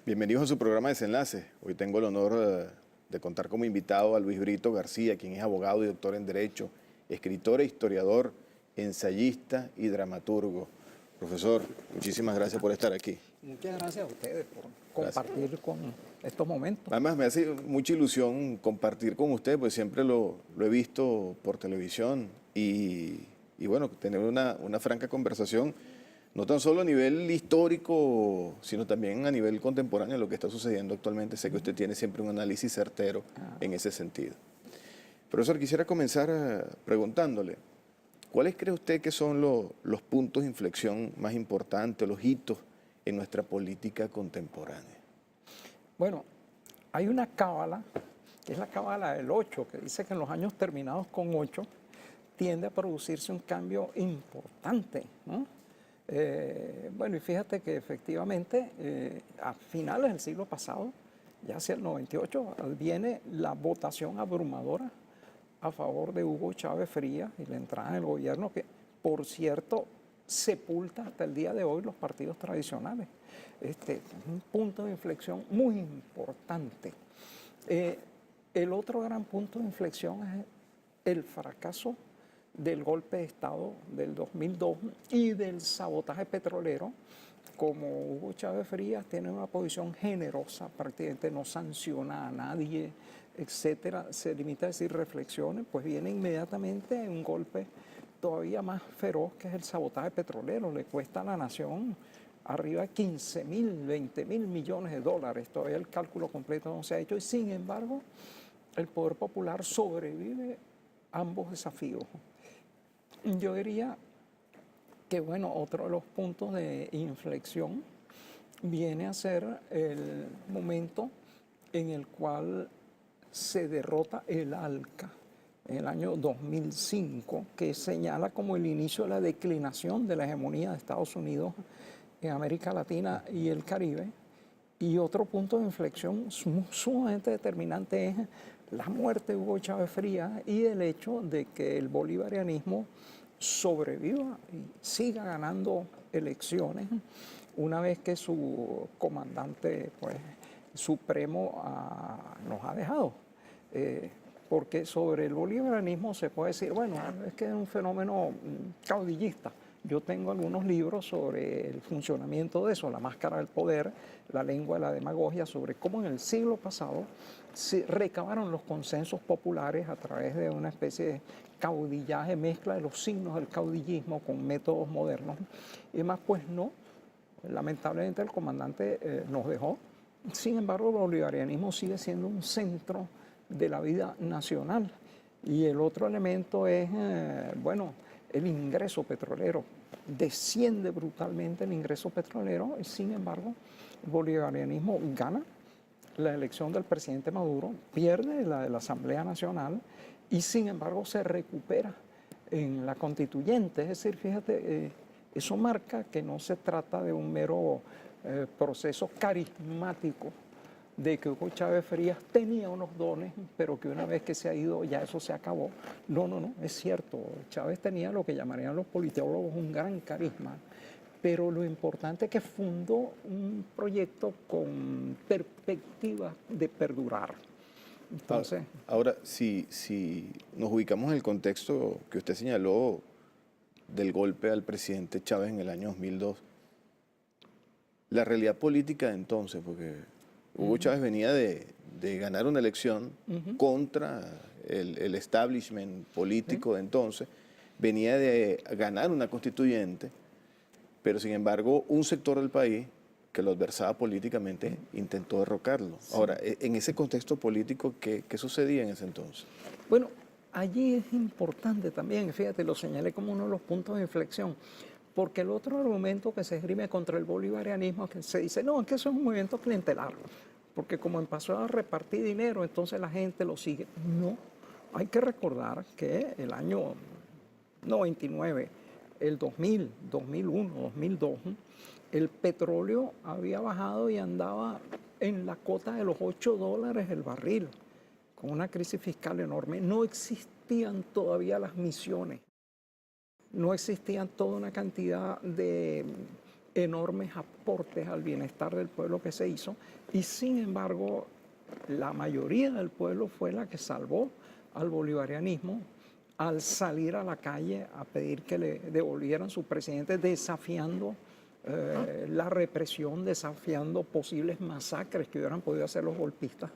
Bienvenidos a su programa Desenlace. Hoy tengo el honor de contar como invitado a Luis Brito García, quien es abogado y doctor en Derecho, escritor e historiador, ensayista y dramaturgo. Profesor, muchísimas gracias por estar aquí. Muchas gracias a ustedes por Gracias. compartir con estos momentos. Además, me hace mucha ilusión compartir con usted, pues siempre lo he visto por televisión y bueno, tener una franca conversación, no tan solo a nivel histórico, sino también a nivel contemporáneo, lo que está sucediendo actualmente. Sé que usted tiene siempre un análisis certero en ese sentido. Profesor, quisiera comenzar preguntándole, ¿cuáles cree usted que son los puntos de inflexión más importantes, los hitos en nuestra política contemporánea? Bueno, hay una cábala, que es la cábala del 8, que dice que en los años terminados con 8 tiende a producirse un cambio importante, ¿no? Bueno, y fíjate que efectivamente a finales del siglo pasado, ya hacia el 98, viene la votación abrumadora a favor de Hugo Chávez Frías y la entrada en el gobierno, que por cierto sepulta hasta el día de hoy los partidos tradicionales. Es un punto de inflexión muy importante. El otro gran punto de inflexión es el fracaso del golpe de Estado del 2002 y del sabotaje petrolero. Como Hugo Chávez Frías tiene una posición generosa, prácticamente no sanciona a nadie, etcétera, se limita a decir reflexiones, pues viene inmediatamente un golpe todavía más feroz, que es el sabotaje petrolero. Le cuesta a la nación arriba de 15.000, 20.000 millones de dólares. Todavía el cálculo completo no se ha hecho y sin embargo el poder popular sobrevive ambos desafíos. Yo diría que, bueno, otro de los puntos de inflexión viene a ser el momento en el cual se derrota el ALCA en el año 2005, que señala como el inicio de la declinación de la hegemonía de Estados Unidos en América Latina y el Caribe. Y otro punto de inflexión sumamente determinante es la muerte de Hugo Chávez Frías y el hecho de que el bolivarianismo sobreviva y siga ganando elecciones una vez que su comandante pues, supremo nos ha dejado. Porque sobre el bolivarianismo se puede decir, bueno, es que es un fenómeno caudillista. Yo tengo algunos libros sobre el funcionamiento de eso, La máscara del poder, La lengua de la demagogia, sobre cómo en el siglo pasado se recabaron los consensos populares a través de una especie de caudillaje, mezcla de los signos del caudillismo con métodos modernos. Y además, pues no, lamentablemente el comandante nos dejó. Sin embargo, el bolivarianismo sigue siendo un centro de la vida nacional. Y el otro elemento es, bueno, el ingreso petrolero. Desciende brutalmente el ingreso petrolero y sin embargo el bolivarianismo gana la elección del presidente Maduro, pierde la de la Asamblea Nacional y sin embargo se recupera en la constituyente. Es decir, fíjate, eso marca que no se trata de un mero proceso carismático de que Hugo Chávez Frías tenía unos dones, pero que una vez que se ha ido ya eso se acabó. No, es cierto. Chávez tenía lo que llamarían los politólogos un gran carisma, pero lo importante es que fundó un proyecto con perspectiva de perdurar. Entonces, ahora si nos ubicamos en el contexto que usted señaló del golpe al presidente Chávez en el año 2002, la realidad política de entonces, porque Hugo Chávez venía de ganar una elección contra el establishment político de entonces, venía de ganar una constituyente, pero sin embargo un sector del país que lo adversaba políticamente intentó derrocarlo. Ahora, en ese contexto político, ¿qué sucedía en ese entonces? bueno, allí es importante también, fíjate, lo señalé como uno de los puntos de inflexión, porque el otro argumento que se esgrime contra el bolivarianismo es que se dice, no, es que eso es un movimiento clientelar, porque como empezó a repartir dinero, entonces la gente lo sigue. No, hay que recordar que el año 99, el 2000, 2001, 2002, el petróleo había bajado y andaba en la cota de los $8 el barril, con una crisis fiscal enorme. No existían todavía las misiones, no existían toda una cantidad de enormes aportes al bienestar del pueblo que se hizo, y sin embargo la mayoría del pueblo fue la que salvó al bolivarianismo al salir a la calle a pedir que le devolvieran su presidente, desafiando la represión, desafiando posibles masacres que hubieran podido hacer los golpistas.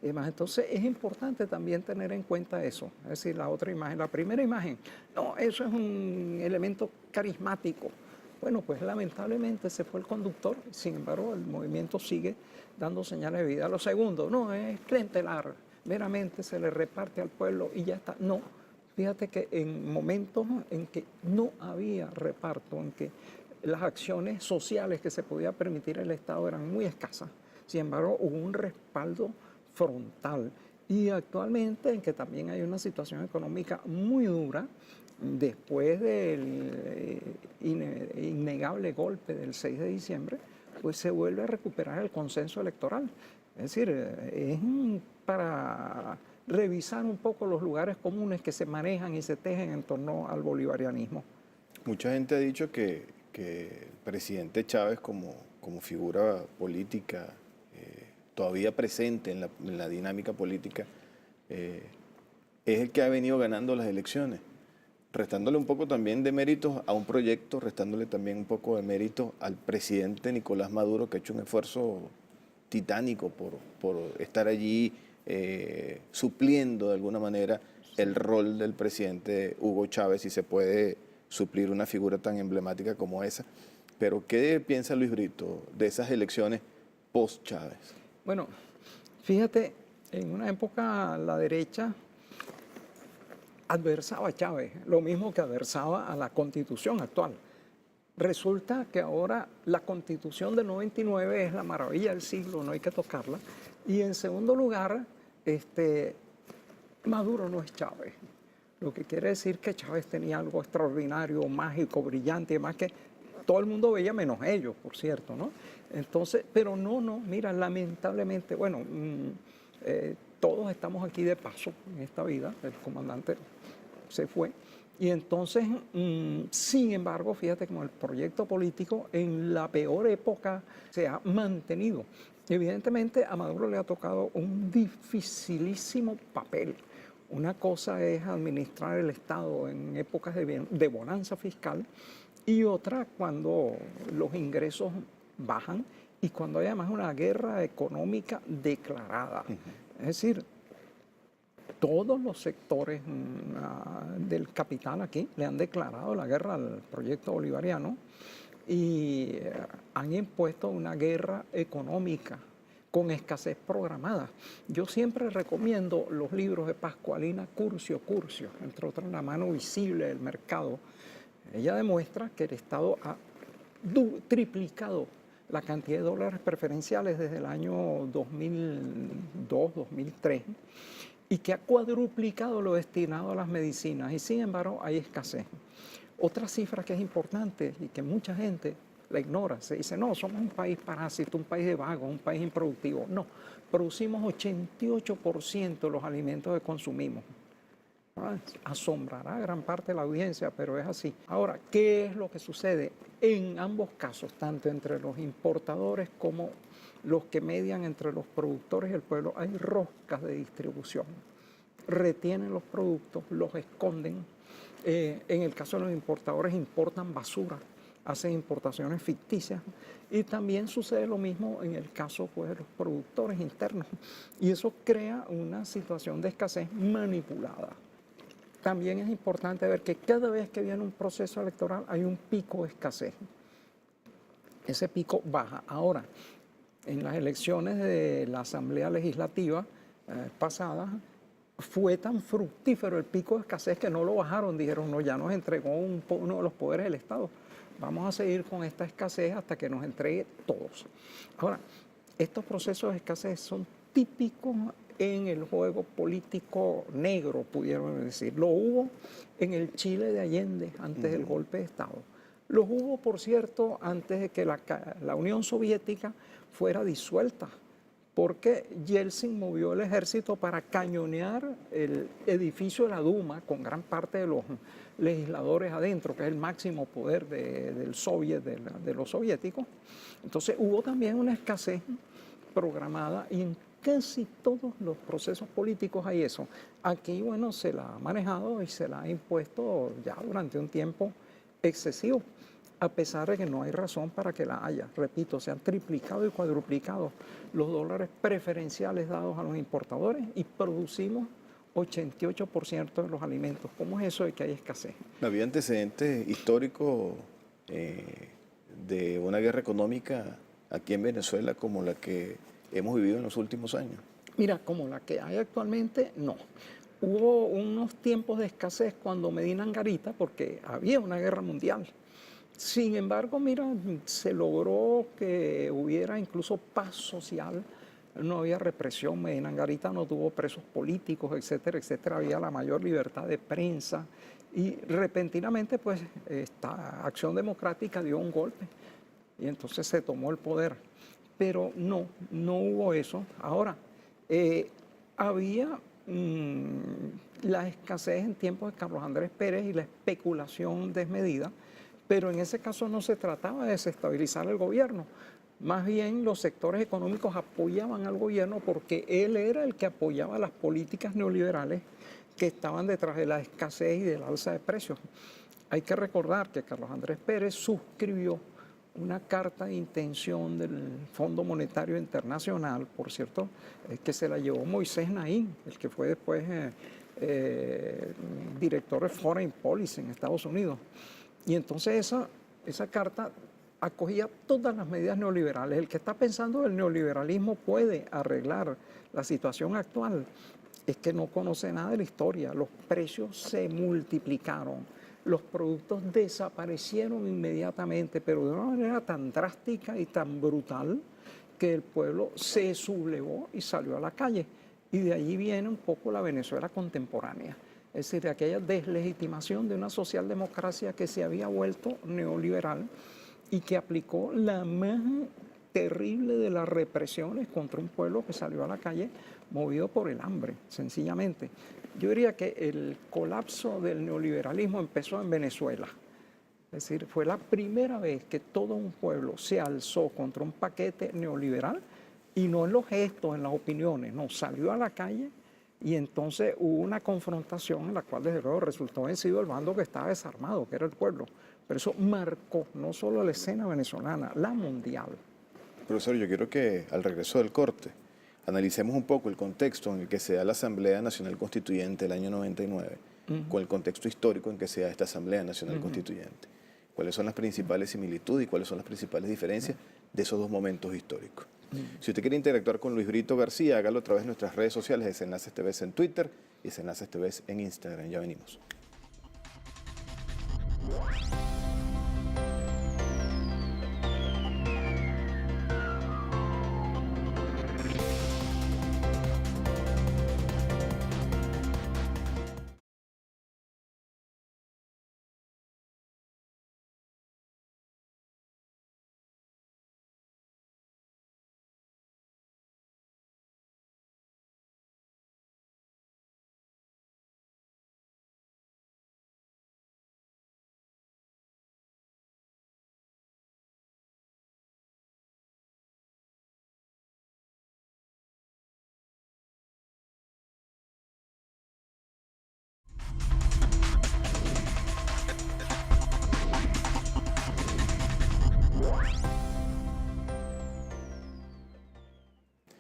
Entonces es importante también tener en cuenta eso, es decir, la otra imagen, la primera imagen, no, eso es un elemento carismático. Bueno, pues lamentablemente se fue el conductor, sin embargo el movimiento sigue dando señales de vida. Lo segundo, no, es clientelar, meramente se le reparte al pueblo y ya está. No, fíjate que en momentos en que no había reparto, en que las acciones sociales que se podía permitir el Estado eran muy escasas, sin embargo hubo un respaldo frontal. Y actualmente en que también hay una situación económica muy dura, después del innegable golpe del 6 de diciembre, pues se vuelve a recuperar el consenso electoral. Es decir, es para revisar un poco los lugares comunes que se manejan y se tejen en torno al bolivarianismo. Mucha gente ha dicho que el presidente Chávez como figura política todavía presente en la dinámica política es el que ha venido ganando las elecciones, restándole un poco también de méritos a un proyecto, restándole también un poco de méritos al presidente Nicolás Maduro, que ha hecho un esfuerzo titánico por estar allí supliendo de alguna manera el rol del presidente Hugo Chávez, si se puede suplir una figura tan emblemática como esa. Pero ¿qué piensa Luis Brito de esas elecciones post-Chávez? Bueno, fíjate, en una época la derecha adversaba a Chávez, lo mismo que adversaba a la Constitución actual. Resulta que ahora la Constitución del 99 es la maravilla del siglo, no hay que tocarla. Y en segundo lugar, Maduro no es Chávez. Lo que quiere decir que Chávez tenía algo extraordinario, mágico, brillante, más que todo el mundo veía menos ellos, por cierto, ¿no? Entonces, pero no, mira, lamentablemente, bueno, todos estamos aquí de paso en esta vida, el comandante se fue, y entonces, sin embargo, fíjate como el proyecto político en la peor época se ha mantenido. Evidentemente a Maduro le ha tocado un dificilísimo papel. Una cosa es administrar el Estado en épocas de bonanza fiscal y otra cuando los ingresos bajan y cuando hay además una guerra económica declarada. Es decir, todos los sectores del capital aquí le han declarado la guerra al proyecto bolivariano y han impuesto una guerra económica con escasez programada. Yo siempre recomiendo los libros de Pascualina Curcio, entre otras La mano visible del mercado. Ella demuestra que el Estado ha triplicado la cantidad de dólares preferenciales desde el año 2002, 2003, y que ha cuadruplicado lo destinado a las medicinas, y sin embargo hay escasez. Otra cifra que es importante y que mucha gente la ignora, se dice, no, somos un país parásito, un país de vagos, un país improductivo. No, producimos 88% de los alimentos que consumimos. Asombrará a gran parte de la audiencia, pero es así. Ahora, ¿qué es lo que sucede? En ambos casos, tanto entre los importadores como los que median entre los productores y el pueblo, hay roscas de distribución. Retienen los productos, los esconden. En el caso de los importadores, importan basura, hacen importaciones ficticias, y también sucede lo mismo en el caso pues, de los productores internos, y eso crea una situación de escasez manipulada. También es importante ver que cada vez que viene un proceso electoral hay un pico de escasez. Ese pico baja. Ahora, en las elecciones de la Asamblea Legislativa pasadas, fue tan fructífero el pico de escasez que no lo bajaron. Dijeron, no, ya nos entregó uno de los poderes del Estado. Vamos a seguir con esta escasez hasta que nos entregue todos. Ahora, estos procesos de escasez son típicos en el juego político negro, pudieron decir. Lo hubo en el Chile de Allende, antes del golpe de Estado. Los hubo, por cierto, antes de que la Unión Soviética fuera disuelta porque Yeltsin movió el ejército para cañonear el edificio de la Duma con gran parte de los legisladores adentro, que es el máximo poder del soviet, de los soviéticos. Entonces hubo también una escasez programada y en casi todos los procesos políticos hay eso. Aquí, bueno, se la ha manejado y se la ha impuesto ya durante un tiempo excesivo, a pesar de que no hay razón para que la haya. Repito, se han triplicado y cuadruplicado los dólares preferenciales dados a los importadores y producimos 88% de los alimentos. ¿Cómo es eso de que hay escasez? Había antecedentes históricos de una guerra económica aquí en Venezuela como la que hemos vivido en los últimos años. Mira, como la que hay actualmente, no. Hubo unos tiempos de escasez cuando Medina Angarita, porque había una guerra mundial. Sin embargo, mira, se logró que hubiera incluso paz social, no había represión, Medina Angarita no tuvo presos políticos, etcétera, etcétera, había la mayor libertad de prensa y repentinamente pues esta Acción Democrática dio un golpe y entonces se tomó el poder. Pero no hubo eso. Ahora, había la escasez en tiempos de Carlos Andrés Pérez y la especulación desmedida, pero en ese caso no se trataba de desestabilizar el gobierno. Más bien los sectores económicos apoyaban al gobierno porque él era el que apoyaba las políticas neoliberales que estaban detrás de la escasez y del alza de precios. Hay que recordar que Carlos Andrés Pérez suscribió una carta de intención del Fondo Monetario Internacional, por cierto, que se la llevó Moisés Naim, el que fue después director de Foreign Policy en Estados Unidos. Y entonces esa carta acogía todas las medidas neoliberales. El que está pensando el neoliberalismo puede arreglar la situación actual. Es que no conoce nada de la historia. Los precios se multiplicaron. Los productos desaparecieron inmediatamente, pero de una manera tan drástica y tan brutal que el pueblo se sublevó y salió a la calle. Y de allí viene un poco la Venezuela contemporánea. Es decir, de aquella deslegitimación de una socialdemocracia que se había vuelto neoliberal y que aplicó la más terrible de las represiones contra un pueblo que salió a la calle movido por el hambre, sencillamente. Yo diría que el colapso del neoliberalismo empezó en Venezuela. Es decir, fue la primera vez que todo un pueblo se alzó contra un paquete neoliberal y no en los gestos, en las opiniones, no, salió a la calle. Y entonces hubo una confrontación en la cual desde luego resultó vencido el bando que estaba desarmado, que era el pueblo. Pero eso marcó no solo la escena venezolana, la mundial. Profesor, yo quiero que al regreso del corte analicemos un poco el contexto en el que se da la Asamblea Nacional Constituyente del año 99, con el contexto histórico en que se da esta Asamblea Nacional Constituyente. ¿Cuáles son las principales similitudes y cuáles son las principales diferencias de esos dos momentos históricos? Si usted quiere interactuar con Luis Brito García, hágalo a través de nuestras redes sociales, Desenlaces TV en Twitter y Desenlaces TV en Instagram. Ya venimos.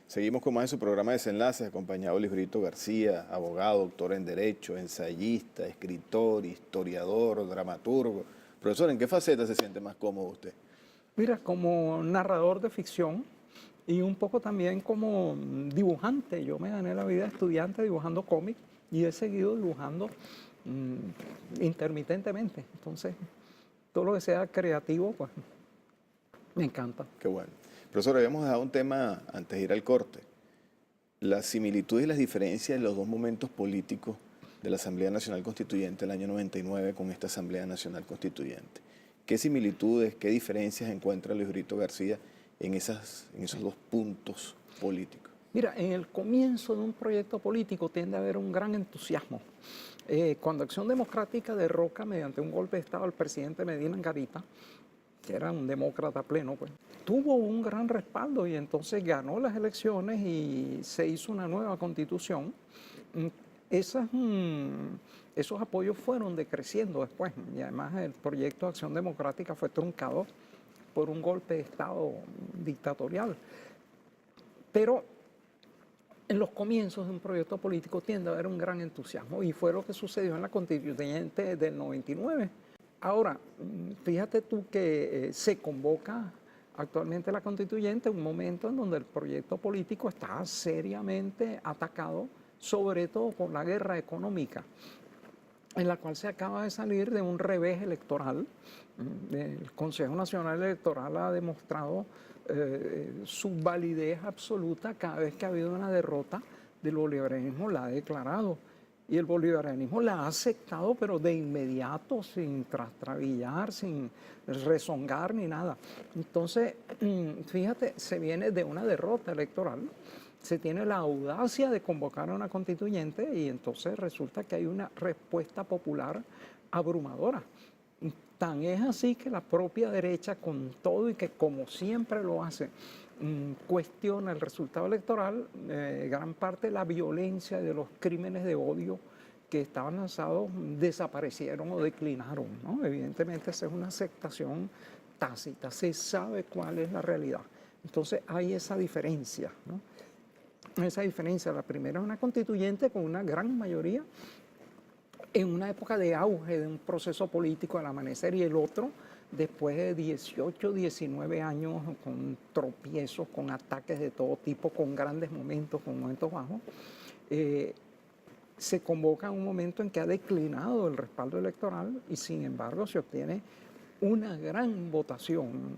Seguimos con más de su programa Desenlaces, acompañado de Luis Brito García, abogado, doctor en Derecho, ensayista, escritor, historiador, dramaturgo. Profesor, ¿en qué faceta se siente más cómodo usted? Mira, como narrador de ficción y un poco también como dibujante. Yo me gané la vida de estudiante dibujando cómics y he seguido dibujando intermitentemente. Entonces, todo lo que sea creativo, pues me encanta. Qué bueno. Profesor, habíamos dejado un tema antes de ir al corte. Las similitudes y las diferencias de los dos momentos políticos de la Asamblea Nacional Constituyente del año 99 con esta Asamblea Nacional Constituyente. ¿Qué similitudes, qué diferencias encuentra Luis Brito García en esos dos puntos político? Mira, en el comienzo de un proyecto político tiende a haber un gran entusiasmo. Cuando Acción Democrática derroca mediante un golpe de Estado al presidente Medina Angarita, que era un demócrata pleno, pues, tuvo un gran respaldo y entonces ganó las elecciones y se hizo una nueva constitución. Mm, esos apoyos fueron decreciendo después y además el proyecto de Acción Democrática fue truncado por un golpe de Estado dictatorial. Pero en los comienzos de un proyecto político tiende a haber un gran entusiasmo y fue lo que sucedió en la constituyente del 99. Ahora, fíjate tú que se convoca actualmente la constituyente, un momento en donde el proyecto político está seriamente atacado, sobre todo por la guerra económica, en la cual se acaba de salir de un revés electoral. El Consejo Nacional Electoral ha demostrado su validez absoluta cada vez que ha habido una derrota del bolivarianismo, la ha declarado. Y el bolivarianismo la ha aceptado, pero de inmediato, sin trastrabillar, sin rezongar ni nada. Entonces, fíjate, se viene de una derrota electoral, se tiene la audacia de convocar a una constituyente y entonces resulta que hay una respuesta popular abrumadora. Tan es así que la propia derecha, con todo y que como siempre lo hace, cuestiona el resultado electoral, gran parte de la violencia y de los crímenes de odio que estaban lanzados desaparecieron o declinaron, ¿no? Evidentemente esa es una aceptación tácita, se sabe cuál es la realidad. Entonces hay esa diferencia, ¿no? Esa diferencia, la primera es una constituyente con una gran mayoría en una época de auge de un proceso político al amanecer y el otro después de 18, 19 años con tropiezos, con ataques de todo tipo, con grandes momentos, con momentos bajos, se convoca en un momento en que ha declinado el respaldo electoral y sin embargo se obtiene una gran votación.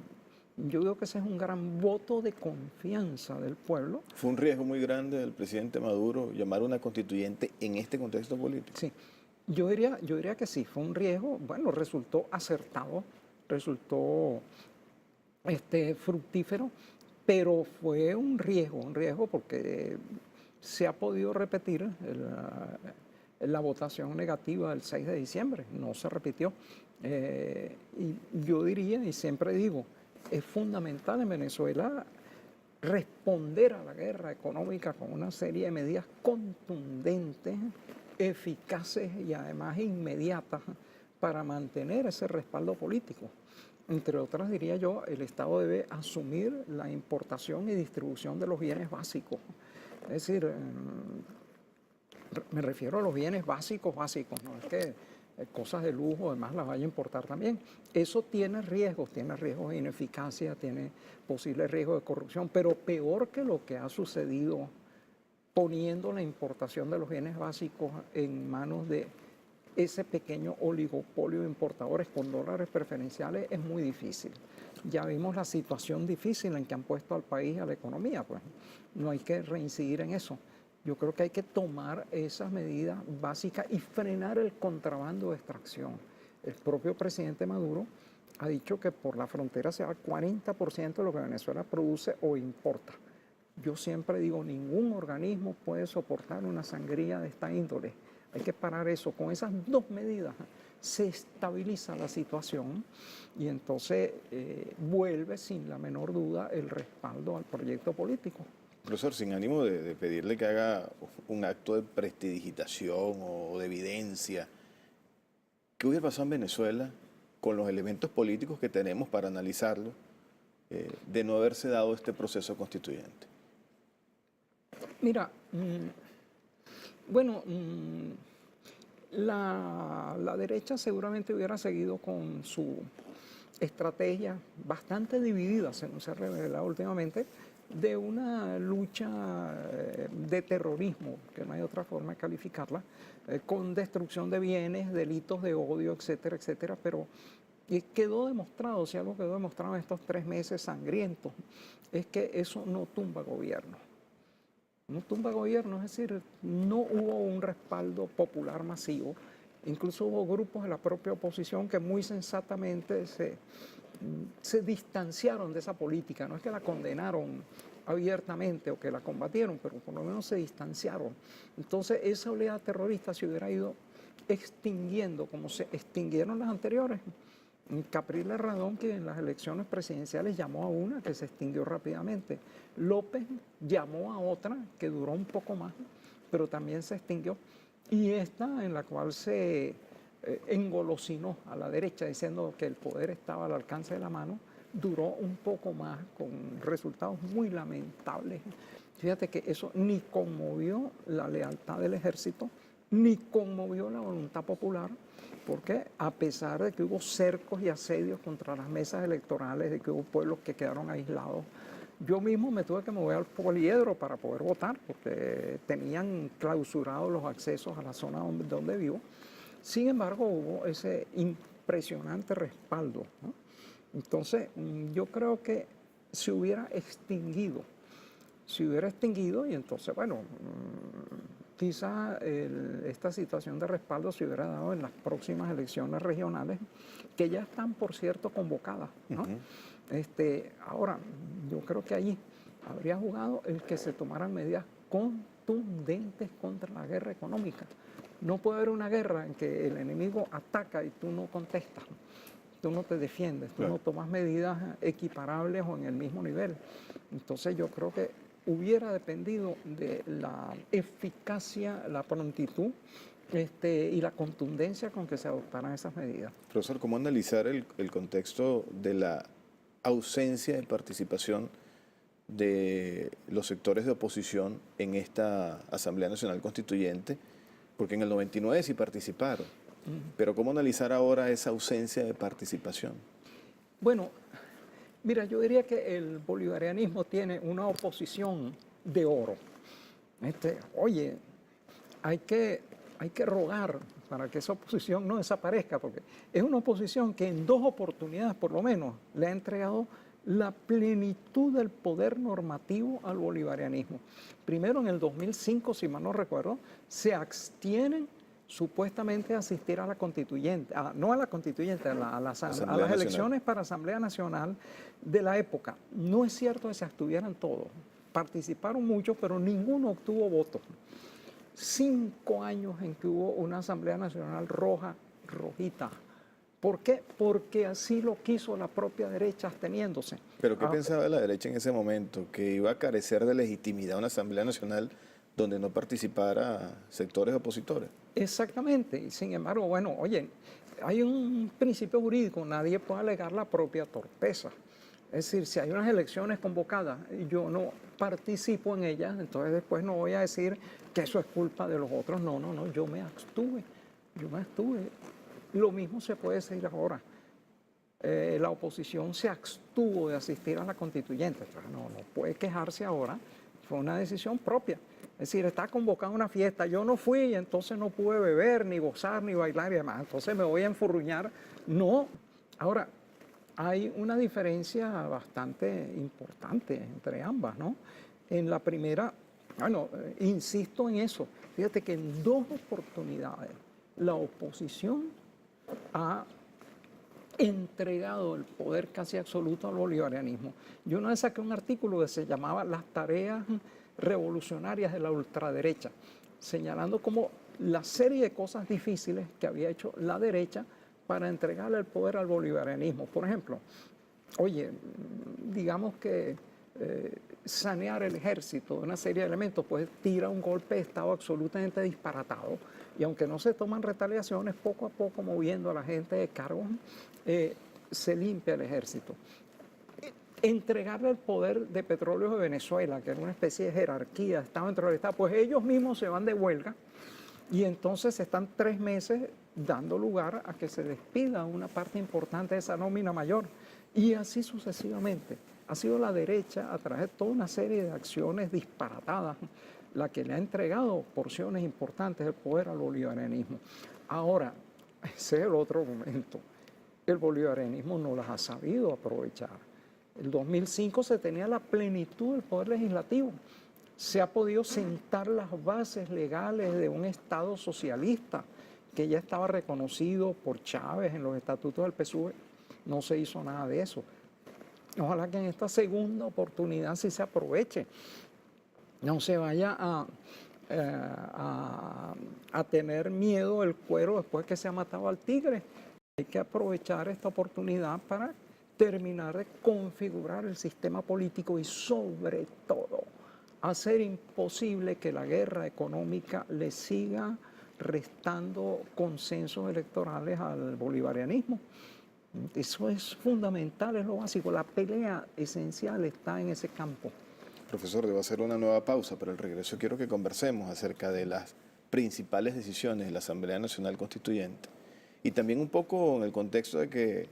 Yo digo que ese es un gran voto de confianza del pueblo. ¿Fue un riesgo muy grande del presidente Maduro llamar a una constituyente en este contexto político? Sí, yo diría que sí, fue un riesgo, bueno, resultó acertado, resultó fructífero, pero fue un riesgo porque se ha podido repetir la votación negativa del 6 de diciembre, no se repitió. Y yo diría, y siempre digo, es fundamental en Venezuela responder a la guerra económica con una serie de medidas contundentes, eficaces y además inmediatas para mantener ese respaldo político. Entre otras, diría yo, el Estado debe asumir la importación y distribución de los bienes básicos. Es decir, me refiero a los bienes básicos, no es que cosas de lujo además las vaya a importar también. Eso tiene riesgos de ineficacia, tiene posibles riesgos de corrupción, pero peor que lo que ha sucedido poniendo la importación de los bienes básicos en manos de ese pequeño oligopolio de importadores con dólares preferenciales es muy difícil. Ya vimos la situación difícil en que han puesto al país, a la economía, pues no hay que reincidir en eso. Yo creo que hay que tomar esas medidas básicas y frenar el contrabando de extracción. El propio presidente Maduro ha dicho que por la frontera se va 40% de lo que Venezuela produce o importa. Yo siempre digo, ningún organismo puede soportar una sangría de esta índole. Hay que parar eso. Con esas dos medidas se estabiliza la situación y entonces vuelve sin la menor duda el respaldo al proyecto político. Profesor, sin ánimo de pedirle que haga un acto de prestidigitación o de evidencia, ¿qué hubiera pasado en Venezuela con los elementos políticos que tenemos para analizarlo de no haberse dado este proceso constituyente? Mira, bueno, la derecha seguramente hubiera seguido con su estrategia bastante dividida, según se ha revelado últimamente, de una lucha de terrorismo, que no hay otra forma de calificarla, con destrucción de bienes, delitos de odio, etcétera, etcétera, pero quedó demostrado, si algo quedó demostrado en estos 3 meses sangrientos, es que eso no tumba gobierno. No tumba gobierno, es decir, no hubo un respaldo popular masivo. Incluso hubo grupos de la propia oposición que muy sensatamente se distanciaron de esa política. No es que la condenaron abiertamente o que la combatieron, pero por lo menos se distanciaron. Entonces esa oleada terrorista se hubiera ido extinguiendo como se extinguieron las anteriores. Capriles Radón, que en las elecciones presidenciales llamó a una que se extinguió rápidamente. López llamó a otra que duró un poco más, pero también se extinguió. Y esta en la cual se engolosinó a la derecha diciendo que el poder estaba al alcance de la mano, duró un poco más con resultados muy lamentables. Fíjate que eso ni conmovió la lealtad del ejército, ni conmovió la voluntad popular, porque a pesar de que hubo cercos y asedios contra las mesas electorales, de que hubo pueblos que quedaron aislados, yo mismo me tuve que mover al poliedro para poder votar, porque tenían clausurados los accesos a la zona donde vivo. Sin embargo, hubo ese impresionante respaldo, ¿no? Entonces, yo creo que se hubiera extinguido, y entonces, bueno, quizá esta situación de respaldo se hubiera dado en las próximas elecciones regionales, que ya están, por cierto, convocadas, ¿no? Ahora, yo creo que allí habría jugado el que se tomaran medidas contundentes contra la guerra económica. No puede haber una guerra en que el enemigo ataca y tú no contestas, tú no te defiendes, tú no tomas medidas equiparables o en el mismo nivel. Entonces yo creo que hubiera dependido de la eficacia, la prontitud y la contundencia con que se adoptaran esas medidas. Profesor, ¿cómo analizar el contexto de la ausencia de participación de los sectores de oposición en esta Asamblea Nacional Constituyente? Porque en el 99 sí participaron, pero ¿cómo analizar ahora esa ausencia de participación? Bueno, mira, yo diría que el bolivarianismo tiene una oposición de oro. Oye, hay que rogar para que esa oposición no desaparezca, porque es una oposición que en 2 oportunidades por lo menos le ha entregado la plenitud del poder normativo al bolivarianismo. Primero, en el 2005, si mal no recuerdo, se abstienen supuestamente a asistir a la constituyente, no a la constituyente, a las elecciones para Asamblea Nacional de la época. No es cierto que se abstuvieran todos, participaron muchos, pero ninguno obtuvo votos. 5 años en que hubo una Asamblea Nacional rojita. ¿Por qué? Porque así lo quiso la propia derecha absteniéndose. ¿Pero qué pensaba la derecha en ese momento? ¿Que iba a carecer de legitimidad una Asamblea Nacional donde no participara sectores opositores? Exactamente. Y sin embargo, bueno, oye, hay un principio jurídico, nadie puede alegar la propia torpeza. Es decir, si hay unas elecciones convocadas y yo no participo en ellas, entonces después no voy a decir que eso es culpa de los otros. No, yo me abstuve. Lo mismo se puede decir ahora. La oposición se abstuvo de asistir a la constituyente. Entonces, no puede quejarse ahora. Fue una decisión propia. Es decir, está convocada una fiesta. Yo no fui y entonces no pude beber, ni gozar, ni bailar y demás. Entonces me voy a enfurruñar. No. Ahora, hay una diferencia bastante importante entre ambas, ¿no? En la primera, bueno, insisto en eso. Fíjate que en 2 oportunidades la oposición ha entregado el poder casi absoluto al bolivarianismo. Yo una vez saqué un artículo que se llamaba Las tareas revolucionarias de la ultraderecha, señalando como la serie de cosas difíciles que había hecho la derecha para entregarle el poder al bolivarianismo. Por ejemplo, oye, digamos que sanear el ejército de una serie de elementos, pues tira un golpe de Estado absolutamente disparatado, y aunque no se toman retaliaciones, poco a poco moviendo a la gente de cargos, se limpia el ejército. Entregarle el poder de Petróleos de Venezuela, que era una especie de jerarquía, estaba dentro del Estado, pues ellos mismos se van de huelga y entonces están 3 meses dando lugar a que se despida una parte importante de esa nómina mayor, y así sucesivamente. Ha sido la derecha, a través de toda una serie de acciones disparatadas, la que le ha entregado porciones importantes del poder al bolivarianismo. Ahora, ese es el otro momento. El bolivarianismo no las ha sabido aprovechar. En 2005 se tenía la plenitud del poder legislativo. Se ha podido sentar las bases legales de un Estado socialista que ya estaba reconocido por Chávez en los estatutos del PSUV. No se hizo nada de eso. Ojalá que en esta segunda oportunidad sí se aproveche. No se vaya a tener miedo el cuero después que se ha matado al tigre. Hay que aprovechar esta oportunidad para terminar de configurar el sistema político y sobre todo hacer imposible que la guerra económica le siga restando consensos electorales al bolivarianismo. Eso es fundamental, es lo básico. La pelea esencial está en ese campo. Profesor, debo hacer una nueva pausa, pero al regreso quiero que conversemos acerca de las principales decisiones de la Asamblea Nacional Constituyente y también un poco en el contexto de que,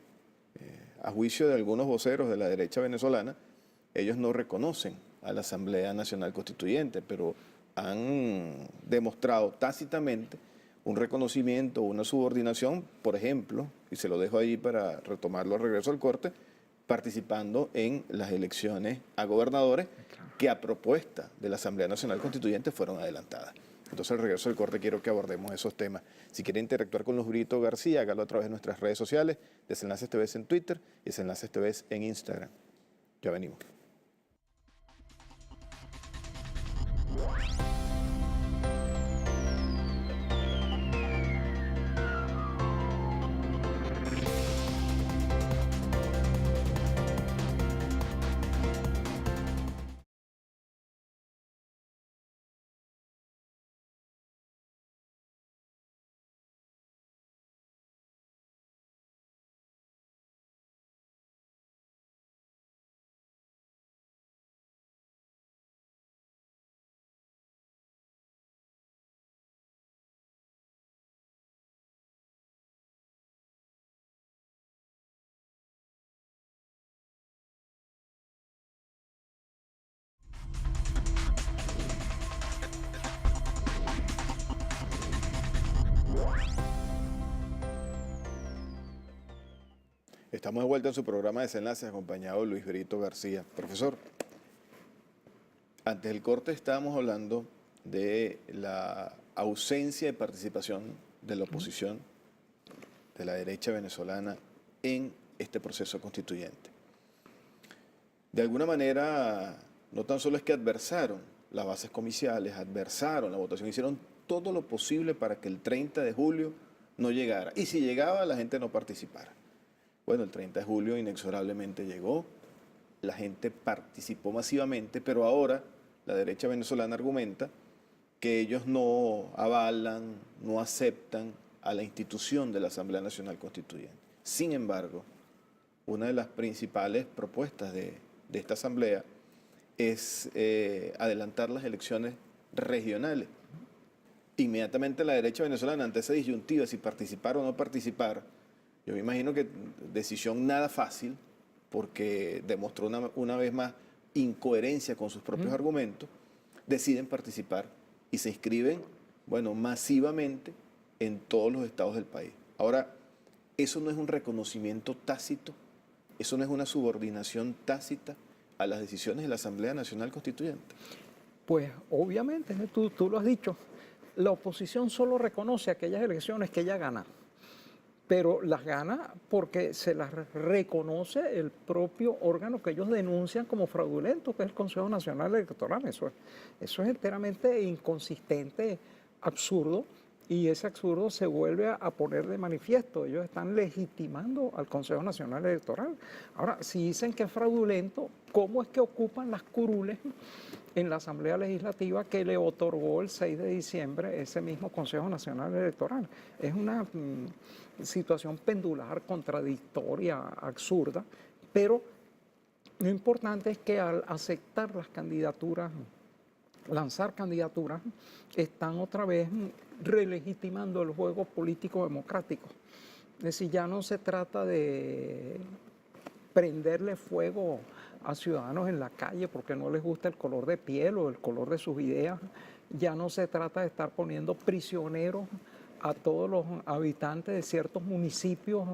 a juicio de algunos voceros de la derecha venezolana, ellos no reconocen a la Asamblea Nacional Constituyente, pero han demostrado tácitamente un reconocimiento, una subordinación, por ejemplo, y se lo dejo ahí para retomarlo al regreso al corte, participando en las elecciones a gobernadores que a propuesta de la Asamblea Nacional Constituyente fueron adelantadas. Entonces, al regreso del corte quiero que abordemos esos temas. Si quiere interactuar con Luz Brito García, hágalo a través de nuestras redes sociales, Desenlaces TV en Twitter y Desenlaces TV en Instagram. Ya venimos. Estamos de vuelta en su programa de Desenlaces acompañado de Luis Brito García. Profesor, antes del corte estábamos hablando de la ausencia de participación de la oposición, de la derecha venezolana, en este proceso constituyente. De alguna manera, no tan solo es que adversaron las bases comiciales, adversaron la votación, hicieron todo lo posible para que el 30 de julio no llegara. Y si llegaba, la gente no participara. Bueno, el 30 de julio inexorablemente llegó, la gente participó masivamente, pero ahora la derecha venezolana argumenta que ellos no avalan, no aceptan a la institución de la Asamblea Nacional Constituyente. Sin embargo, una de las principales propuestas de esta Asamblea es adelantar las elecciones regionales. Inmediatamente la derecha venezolana, ante esa disyuntiva, si participar o no participar, yo me imagino que decisión nada fácil, porque demostró una vez más incoherencia con sus propios argumentos, deciden participar y se inscriben, bueno, masivamente en todos los estados del país. Ahora, eso no es un reconocimiento tácito, eso no es una subordinación tácita a las decisiones de la Asamblea Nacional Constituyente. Pues obviamente, tú lo has dicho, la oposición solo reconoce aquellas elecciones que ella gana, pero las gana porque se las reconoce el propio órgano que ellos denuncian como fraudulento, que es el Consejo Nacional Electoral. Eso es enteramente inconsistente, absurdo, y ese absurdo se vuelve a poner de manifiesto. Ellos están legitimando al Consejo Nacional Electoral. Ahora, si dicen que es fraudulento, ¿cómo es que ocupan las curules en la Asamblea Legislativa que le otorgó el 6 de diciembre ese mismo Consejo Nacional Electoral? Es una situación pendular, contradictoria, absurda, pero lo importante es que al aceptar las candidaturas, lanzar candidaturas, están otra vez relegitimando el juego político democrático. Es decir, ya no se trata de prenderle fuego a ciudadanos en la calle porque no les gusta el color de piel o el color de sus ideas. Ya no se trata de estar poniendo prisioneros a todos los habitantes de ciertos municipios,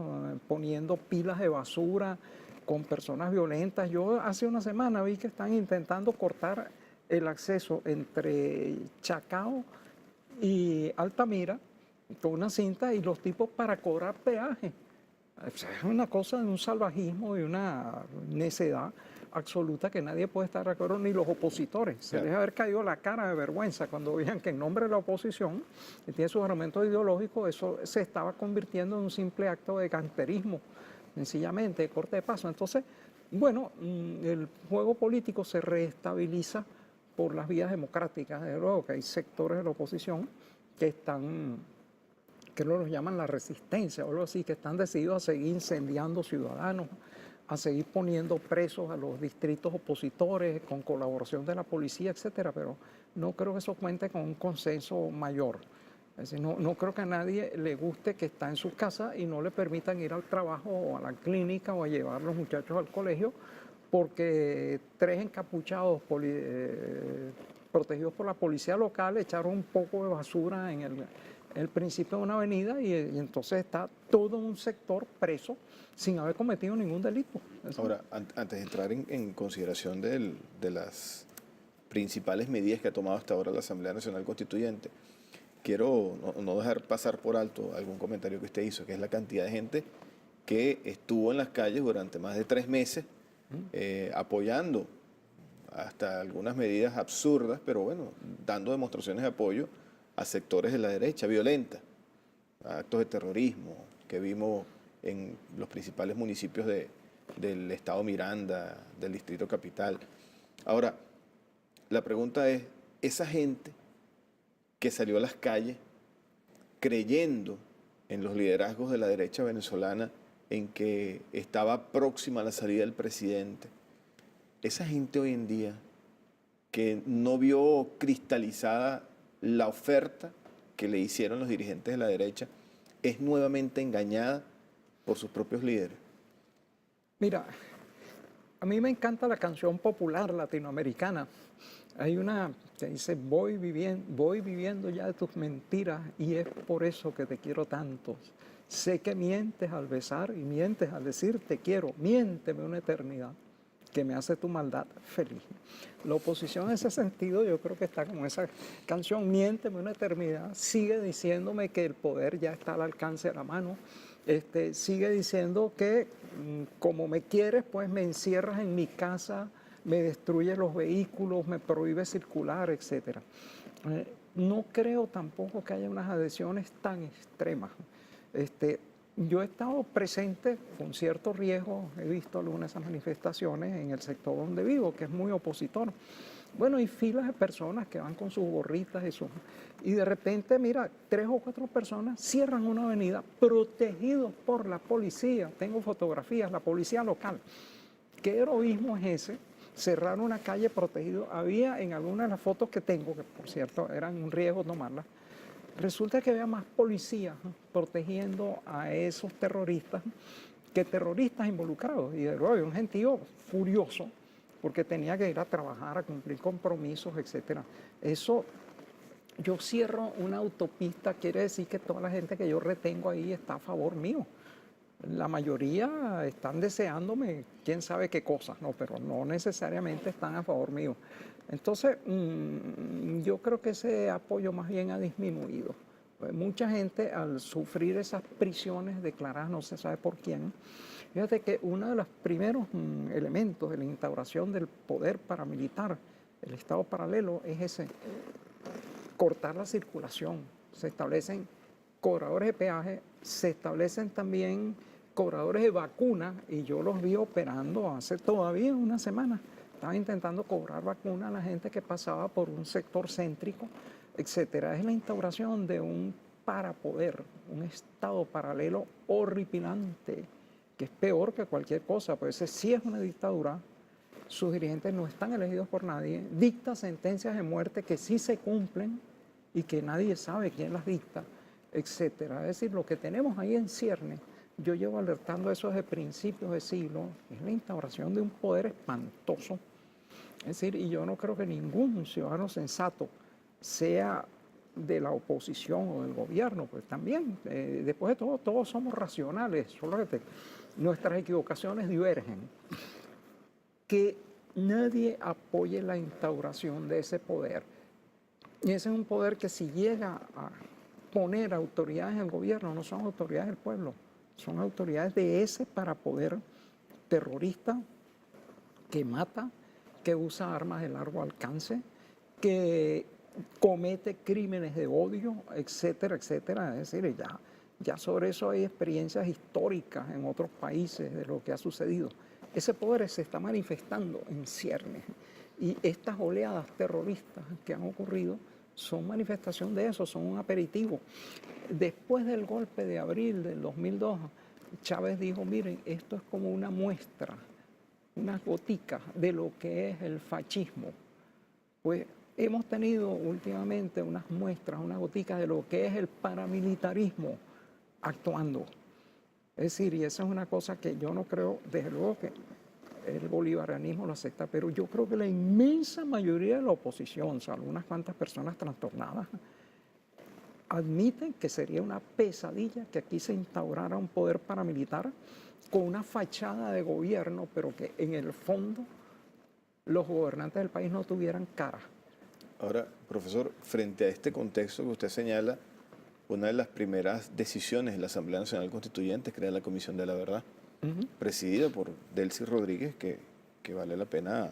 poniendo pilas de basura con personas violentas. Yo hace una semana vi que están intentando cortar el acceso entre Chacao y Altamira con una cinta y los tipos para cobrar peaje. O sea, es una cosa de un salvajismo y una necedad absoluta que nadie puede estar de acuerdo, ni los opositores. Se les debe haber caído la cara de vergüenza cuando veían que en nombre de la oposición, que tiene sus argumentos ideológicos, eso se estaba convirtiendo en un simple acto de canterismo, sencillamente, de corte de paso. Entonces, bueno, el juego político se reestabiliza por las vías democráticas. Desde luego que hay sectores de la oposición que están, que los llaman la resistencia o algo así, que están decididos a seguir incendiando ciudadanos, a seguir poniendo presos a los distritos opositores con colaboración de la policía, etcétera, pero no creo que eso cuente con un consenso mayor. Es decir, no creo que a nadie le guste que está en su casa y no le permitan ir al trabajo o a la clínica o a llevar a los muchachos al colegio porque tres encapuchados protegidos por la policía local echaron un poco de basura en el principio de una avenida y entonces está todo un sector preso sin haber cometido ningún delito. Ahora, antes de entrar en consideración de las principales medidas que ha tomado hasta ahora la Asamblea Nacional Constituyente, quiero no dejar pasar por alto algún comentario que usted hizo, que es la cantidad de gente que estuvo en las calles durante más de 3 meses apoyando hasta algunas medidas absurdas, pero bueno, dando demostraciones de apoyo a sectores de la derecha violenta, a actos de terrorismo que vimos en los principales municipios del estado Miranda, del Distrito Capital. Ahora, la pregunta es, esa gente que salió a las calles creyendo en los liderazgos de la derecha venezolana, en que estaba próxima a la salida del presidente, esa gente hoy en día que no vio cristalizada la oferta que le hicieron los dirigentes de la derecha, es nuevamente engañada por sus propios líderes. Mira, a mí me encanta la canción popular latinoamericana. Hay una que dice, voy viviendo ya de tus mentiras y es por eso que te quiero tanto. Sé que mientes al besar y mientes al decir te quiero, miénteme una eternidad que me hace tu maldad feliz. La oposición en ese sentido yo creo que está como esa canción, miénteme una eternidad, sigue diciéndome que el poder ya está al alcance de la mano, sigue diciendo que como me quieres pues me encierras en mi casa, me destruyes los vehículos, me prohíbes circular, etc. No creo tampoco que haya unas adhesiones tan extremas. Yo he estado presente con cierto riesgo, he visto algunas de esas manifestaciones en el sector donde vivo, que es muy opositor. Bueno, hay filas de personas que van con sus gorritas y de repente, mira, 3 o 4 personas cierran una avenida protegidos por la policía. Tengo fotografías, la policía local. ¿Qué heroísmo es ese? Cerrar una calle protegido. Había en algunas de las fotos que tengo, que por cierto eran un riesgo tomarlas, resulta que había más policías protegiendo a esos terroristas que terroristas involucrados. Y de luego había un gentío furioso porque tenía que ir a trabajar, a cumplir compromisos, etc. Eso, yo cierro una autopista, quiere decir que toda la gente que yo retengo ahí está a favor mío. La mayoría están deseándome quién sabe qué cosas, ¿no? Pero no necesariamente están a favor mío. Entonces, yo creo que ese apoyo más bien ha disminuido. Pues mucha gente al sufrir esas prisiones declaradas no se sabe por quién. Fíjate que uno de los primeros elementos de la instauración del poder paramilitar, el Estado paralelo, es ese, cortar la circulación. Se establecen cobradores de peaje, se establecen también cobradores de vacunas y yo los vi operando hace todavía una semana. Estaban intentando cobrar vacunas a la gente que pasaba por un sector céntrico, etcétera. Es la instauración de un parapoder, un Estado paralelo horripilante, que es peor que cualquier cosa, pues ese sí es una dictadura. Sus dirigentes no están elegidos por nadie, dicta sentencias de muerte que sí se cumplen y que nadie sabe quién las dicta, etcétera. Es decir, lo que tenemos ahí en cierne, yo llevo alertando eso desde principios de siglo, es la instauración de un poder espantoso. Es decir, y yo no creo que ningún ciudadano sensato, sea de la oposición o del gobierno, pues también, después de todo, todos somos racionales, solo que nuestras equivocaciones divergen. Que nadie apoye la instauración de ese poder. Y ese es un poder que si llega a poner autoridades en el gobierno, no son autoridades del pueblo, Son autoridades de ese parapoder terrorista que mata, que usa armas de largo alcance, que comete crímenes de odio, etcétera, etcétera. Es decir, ya sobre eso hay experiencias históricas en otros países de lo que ha sucedido. Ese poder se está manifestando en ciernes. Y estas oleadas terroristas que han ocurrido son manifestación de eso, son un aperitivo. Después del golpe de abril del 2002, Chávez dijo, miren, esto es como una muestra, unas goticas de lo que es el fascismo. Pues hemos tenido últimamente unas muestras, unas goticas de lo que es el paramilitarismo actuando. Es decir, y esa es una cosa que yo no creo, desde luego que el bolivarianismo lo acepta, pero yo creo que la inmensa mayoría de la oposición, o sea, algunas cuantas personas trastornadas, admiten que sería una pesadilla que aquí se instaurara un poder paramilitar con una fachada de gobierno, pero que en el fondo los gobernantes del país no tuvieran cara. Ahora, profesor, frente a este contexto que usted señala, una de las primeras decisiones de la Asamblea Nacional Constituyente es crear la Comisión de la Verdad, presidida por Delcy Rodríguez, que vale la pena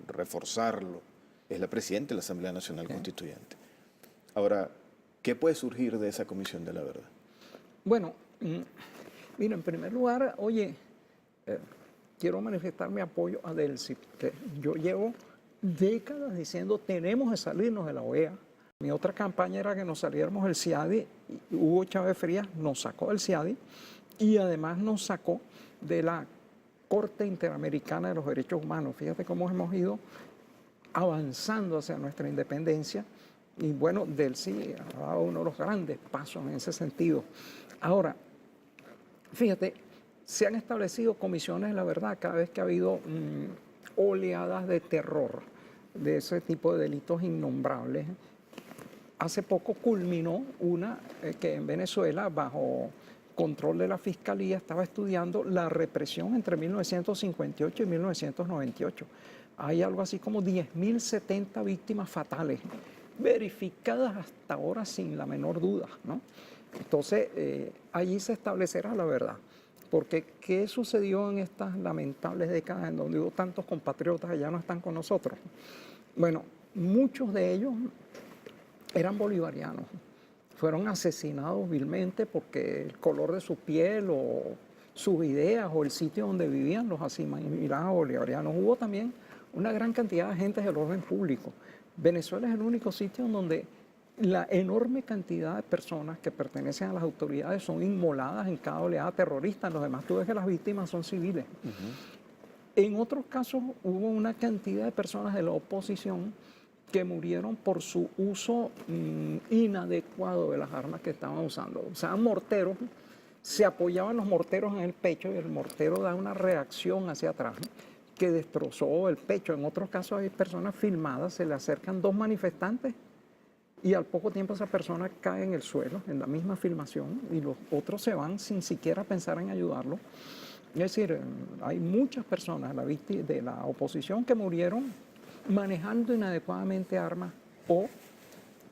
reforzarlo. Es la presidenta de la Asamblea Nacional Constituyente. Ahora, ¿qué puede surgir de esa Comisión de la Verdad? Bueno, mira, en primer lugar, oye, quiero manifestar mi apoyo a Delcy, que yo llevo décadas diciendo tenemos que salirnos de la OEA. Mi otra campaña era que nos saliéramos del CIADI, y Hugo Chávez Frías nos sacó del CIADI y además nos sacó de la Corte Interamericana de los Derechos Humanos. Fíjate cómo hemos ido avanzando hacia nuestra independencia y bueno, Delcy ha dado uno de los grandes pasos en ese sentido. Ahora, fíjate, se han establecido comisiones de la verdad cada vez que ha habido oleadas de terror, de ese tipo de delitos innombrables. Hace poco culminó una que en Venezuela, bajo control de la Fiscalía, estaba estudiando la represión entre 1958 y 1998. Hay algo así como 10.070 víctimas fatales, verificadas hasta ahora sin la menor duda, ¿no? Entonces, allí se establecerá la verdad. Porque, ¿qué sucedió en estas lamentables décadas en donde hubo tantos compatriotas que ya no están con nosotros? Bueno, muchos de ellos eran bolivarianos. Fueron asesinados vilmente porque el color de su piel o sus ideas o el sitio donde vivían los asimilaban a bolivarianos. Hubo también una gran cantidad de agentes del orden público. Venezuela es el único sitio en donde la enorme cantidad de personas que pertenecen a las autoridades son inmoladas en cada oleada terrorista. En los demás tú ves que las víctimas son civiles. En otros casos hubo una cantidad de personas de la oposición que murieron por su uso inadecuado de las armas que estaban usando. O sea, morteros, se apoyaban los morteros en el pecho y el mortero da una reacción hacia atrás que destrozó el pecho. En otros casos hay personas filmadas, se le acercan dos manifestantes y al poco tiempo esa persona cae en el suelo, en la misma filmación, y los otros se van sin siquiera pensar en ayudarlo. Es decir, hay muchas personas de la oposición que murieron manejando inadecuadamente armas o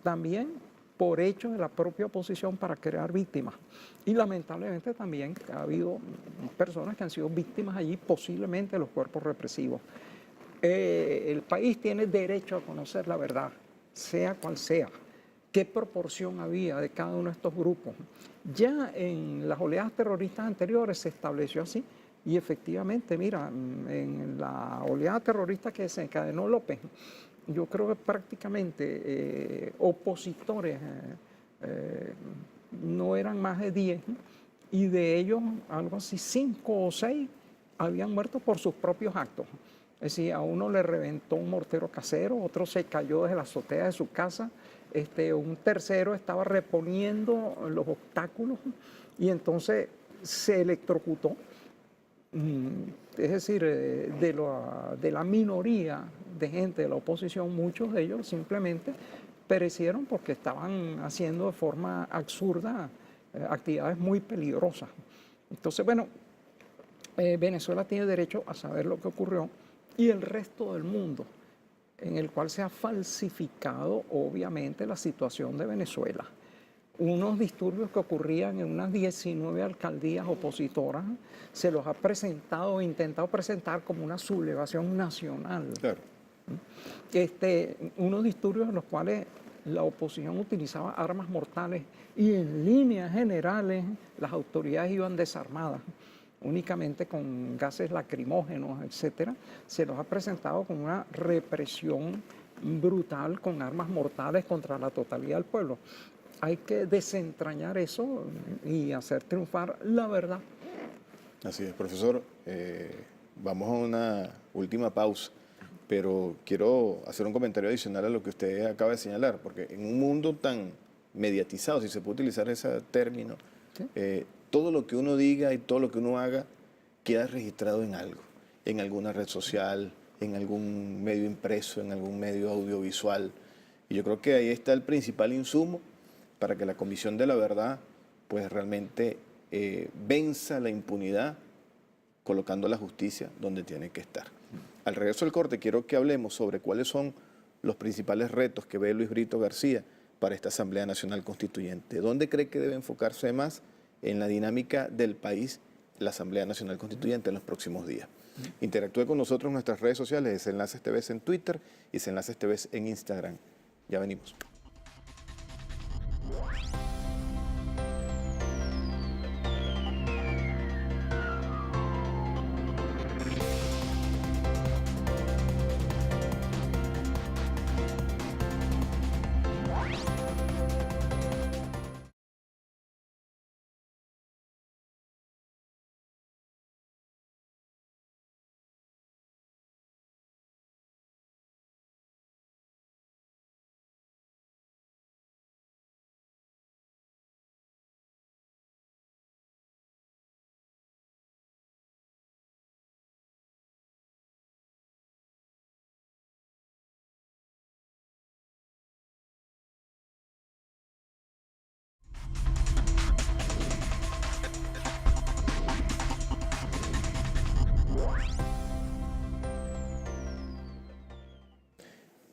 también por hechos de la propia oposición para crear víctimas. Y lamentablemente también ha habido personas que han sido víctimas allí, posiblemente de los cuerpos represivos. El país tiene derecho a conocer la verdad, sea cual sea. ¿Qué proporción había de cada uno de estos grupos? Ya en las oleadas terroristas anteriores se estableció así. Y efectivamente, mira, en la oleada terrorista que desencadenó López, yo creo que prácticamente opositores no eran más de 10, y de ellos algo así 5 o 6 habían muerto por sus propios actos. Es decir, a uno le reventó un mortero casero, otro se cayó desde la azotea de su casa, un tercero estaba reponiendo los obstáculos y entonces se electrocutó. Es decir, de la minoría de gente de la oposición, muchos de ellos simplemente perecieron porque estaban haciendo de forma absurda actividades muy peligrosas. Entonces, bueno, Venezuela tiene derecho a saber lo que ocurrió y el resto del mundo, en el cual se ha falsificado obviamente la situación de Venezuela. unos disturbios que ocurrían en unas 19 alcaldías opositoras, se los ha presentado, intentado presentar como una sublevación nacional. Claro. Unos disturbios en los cuales la oposición utilizaba armas mortales y en líneas generales las autoridades iban desarmadas, únicamente con gases lacrimógenos, etcétera. Se los ha presentado como una represión brutal con armas mortales contra la totalidad del pueblo. Hay que desentrañar eso y hacer triunfar la verdad. Así es, profesor. Vamos a una última pausa, pero quiero hacer un comentario adicional a lo que usted acaba de señalar, porque en un mundo tan mediatizado, si se puede utilizar ese término, ¿Sí? todo lo que uno diga y todo lo que uno haga queda registrado en algo, en alguna red social, en algún medio impreso, en algún medio audiovisual. Y yo creo que ahí está el principal insumo para que la Comisión de la Verdad pues realmente venza la impunidad colocando la justicia donde tiene que estar. Al regreso del corte quiero que hablemos sobre cuáles son los principales retos que ve Luis Brito García para esta Asamblea Nacional Constituyente. ¿Dónde cree que debe enfocarse más en la dinámica del país la Asamblea Nacional Constituyente en los próximos días? Interactúe con nosotros en nuestras redes sociales, Enlaces TV en Twitter y Enlaces TV en Instagram. Ya venimos.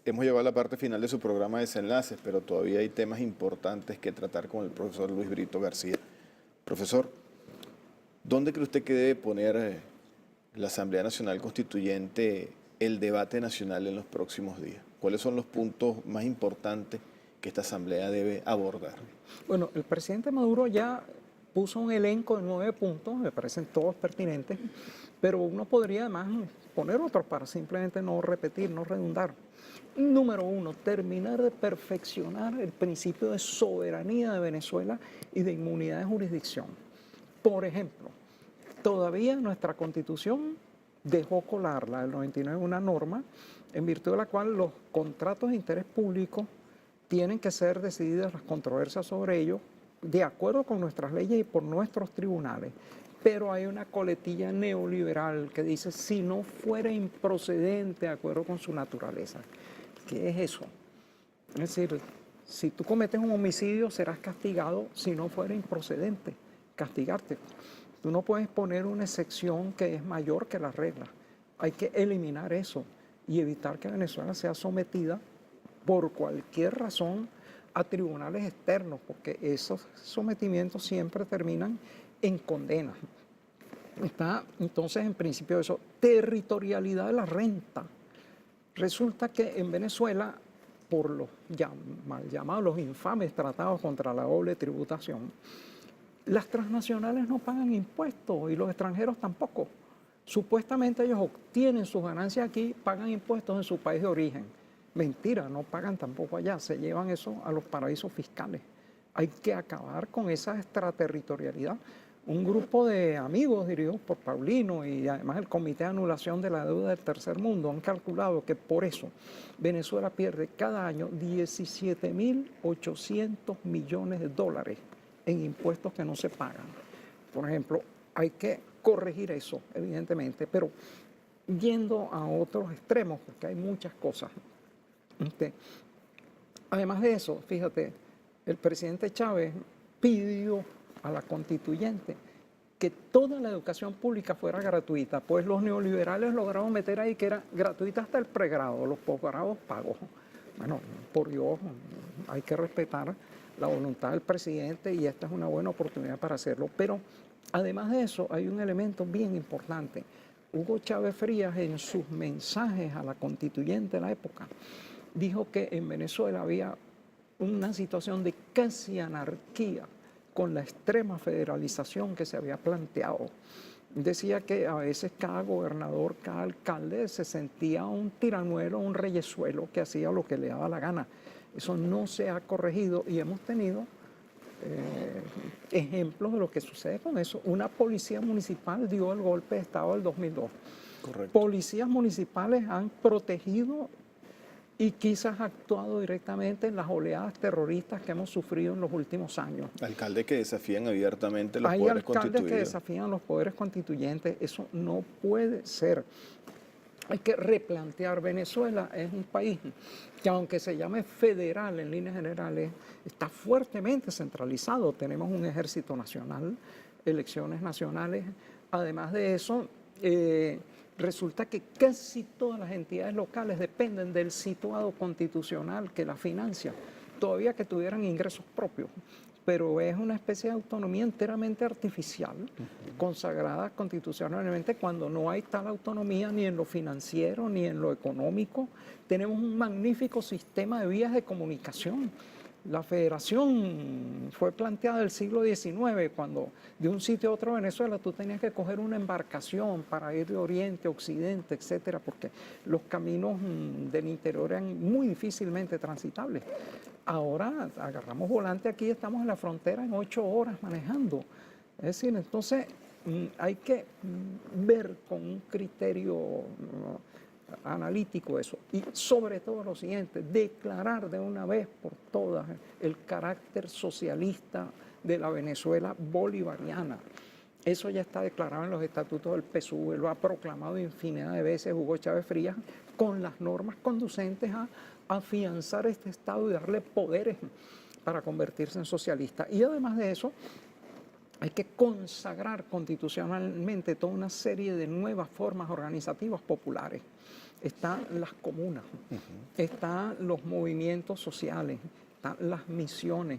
Hemos llegado a la parte final de su programa Desenlaces, pero todavía hay temas importantes que tratar con el profesor Luis Brito García. Profesor, ¿dónde cree usted que debe poner la Asamblea Nacional Constituyente el debate nacional en los próximos días? ¿Cuáles son los puntos más importantes que esta Asamblea debe abordar? Bueno, el presidente Maduro ya puso un elenco de 9 puntos, me parecen todos pertinentes, pero uno podría además poner otros para simplemente no repetir, no redundar. Número 1, terminar de perfeccionar el principio de soberanía de Venezuela y de inmunidad de jurisdicción. Por ejemplo, todavía nuestra Constitución dejó colar, la del 99, una norma en virtud de la cual los contratos de interés público tienen que ser decididas las controversias sobre ellos de acuerdo con nuestras leyes y por nuestros tribunales. Pero hay una coletilla neoliberal que dice si no fuera improcedente de acuerdo con su naturaleza. ¿Qué es eso? Es decir, si tú cometes un homicidio serás castigado si no fuera improcedente, castigarte. Tú no puedes poner una excepción que es mayor que la regla. Hay que eliminar eso y evitar que Venezuela sea sometida por cualquier razón a tribunales externos, porque esos sometimientos siempre terminan en condena. Está entonces en principio eso, territorialidad de la renta. Resulta que en Venezuela, por los mal llamados los infames tratados contra la doble tributación, las transnacionales no pagan impuestos y los extranjeros tampoco. Supuestamente ellos obtienen sus ganancias aquí, pagan impuestos en su país de origen. Mentira, no pagan tampoco allá, se llevan eso a los paraísos fiscales. Hay que acabar con esa extraterritorialidad. Un grupo de amigos dirigidos por Paulino y además el Comité de Anulación de la Deuda del Tercer Mundo han calculado que por eso Venezuela pierde cada año 17.800 millones de dólares en impuestos que no se pagan. Por ejemplo, hay que corregir eso, evidentemente, pero yendo a otros extremos, porque hay muchas cosas. Además de eso, fíjate, el presidente Chávez pidió a la constituyente que toda la educación pública fuera gratuita, pues los neoliberales lograron meter ahí que era gratuita hasta el pregrado, los posgrados pagos. Bueno, por Dios, hay que respetar la voluntad del presidente y esta es una buena oportunidad para hacerlo. Pero además de eso, hay un elemento bien importante. Hugo Chávez Frías, en sus mensajes a la constituyente de la época, dijo que en Venezuela había una situación de casi anarquía con la extrema federalización que se había planteado. Decía que a veces cada gobernador, cada alcalde se sentía un tiranuelo, un reyezuelo que hacía lo que le daba la gana. Eso no se ha corregido y hemos tenido ejemplos de lo que sucede con eso. Una policía municipal dio el golpe de Estado del 2002. Correcto. Policías municipales han protegido y quizás actuado directamente en las oleadas terroristas que hemos sufrido en los últimos años. Alcaldes que desafían abiertamente los Hay poderes alcaldes que constituidos. desafían los poderes constituyentes. Eso no puede ser. Hay que replantear. Venezuela es un país que, aunque se llame federal en líneas generales, está fuertemente centralizado. Tenemos un ejército nacional, elecciones nacionales. Además de eso, resulta que casi todas las entidades locales dependen del situado constitucional que la financia, todavía que tuvieran ingresos propios. Pero es una especie de autonomía enteramente artificial, consagrada constitucionalmente, cuando no hay tal autonomía ni en lo financiero ni en lo económico. Tenemos un magnífico sistema de vías de comunicación. La federación fue planteada en el siglo XIX, cuando de un sitio a otro de Venezuela tú tenías que coger una embarcación para ir de oriente a occidente, etcétera, porque los caminos del interior eran muy difícilmente transitables. Ahora agarramos volante aquí y estamos en la frontera en 8 horas manejando. Es decir, entonces hay que ver con un criterio analítico eso. Y sobre todo lo siguiente, declarar de una vez por todas el carácter socialista de la Venezuela bolivariana. Eso ya está declarado en los estatutos del PSUV, lo ha proclamado infinidad de veces Hugo Chávez Frías, con las normas conducentes a afianzar este Estado y darle poderes para convertirse en socialista. Y además de eso, hay que consagrar constitucionalmente toda una serie de nuevas formas organizativas populares. Están las comunas, están los movimientos sociales, están las misiones,